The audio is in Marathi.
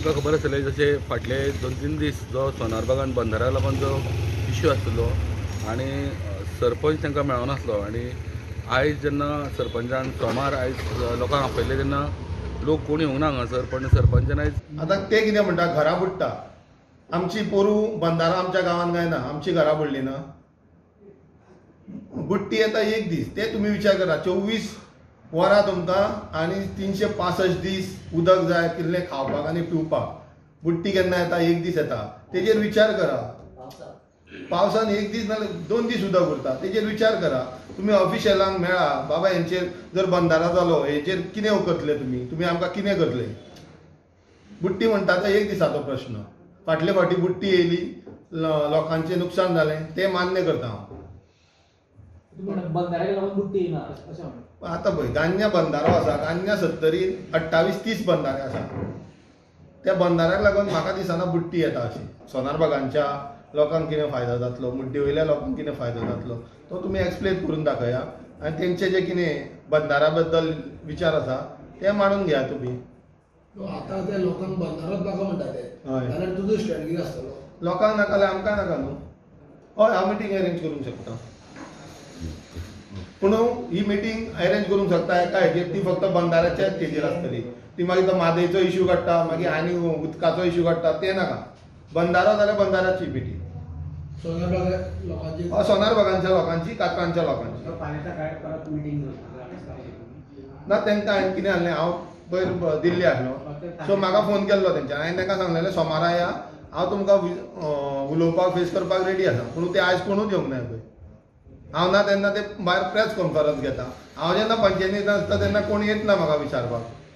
तुमकां खबर आसतलें जशें फाटले 2-3 दीस जो सोनारबागान बंदारा लागून जो इश्यू आसलो आनी सरपंच तांकां मेळनासलो आनी आयज जेन्ना सरपंचान सोमार आयज लोकांक आपयले तेन्ना लोक कोणी येवंक ना हांगासर पण सरपंचान आयज आतां ते कितें म्हणटा घरां बुडटा आमची पोरू बंदारा आमच्या गांवांत काय ना आमची घरां बुडली ना बुट्टी येता एक दीस ते तुमी विचार करा 24 वरां तुमकां आनी 365 दीस उदक जाय कितलें खावपाक आनी पिवपाक बुट्टी केन्ना येता एक दीस येता तेजेर विचार करा पावसान एक दीस नाल्यार 2 दीस उदक उरता तेजेर विचार करा तुमी ऑफिशियलांक मेळा बाबा हेंचेर जर बंदारा जालो हेचेर कितें करतले तुमी आमकां कितें करतले बुट्टी म्हणटा तो एक दिसाचो प्रश्न फाटले फावटी बुट्टी येयली लोकांचें नुकसाण जालें तें मान्य करता हांव आतां पळय गांजण्या बंदारो आसा गांजण्या 70-28-30 बंदारे आसा त्या बंदाऱ्याक लागून म्हाका दिसना बुट्टी येता अशी सोनारबागांच्या लोकांक कितें फायदो जातलो मुड्डी वयल्या लोकांक कितें फायदो जातलो तो तुमी एक्सप्लेन करून दाखया आनी तेंचे जे कितें बंदारा बद्दल विचार आसा ते मांडून घेया तुमी आतां ते लोकांक बंदारोच नाका म्हणटा ते जाल्यार तुजो स्ट्रॅटजी आसतलो लोकांक नाका जाल्यार आमकां नाका न्हू हय हांव मिटींग अरेंज करूंक शकता पूण ही मिटींग अरेंज करूंक शकता एका हेजेर ती फक्त बंदाऱ्याच्याच हेजेर आसतली ती मागीर तो मादेचो इश्यू काडटा मागीर आनी उदकाचो इश्यू काडटा तें नाका बंदारो जाल्यार बंदाऱ्याची मिटींग सोनारबागांच्या लोकांची कातरांच्या लोकांची ना तांकां हांवें कितें आहलें हांव पयर दिल्ली आहलो सो म्हाका फोन केल्लो तेंच्यान हांवें तांकां सांगलेलें सोमारा या हांव तुमकां उलोवपाक फेस करपाक रेडी आसा पूण ते आयज कोणूच येवंक ना पळय हांव ना तेन्ना ते भायर प्रेस कॉन्फरन्स घेता हांव जेन्ना पंचायतींत आसता तेन्ना कोण येत ना म्हाका विचारपाक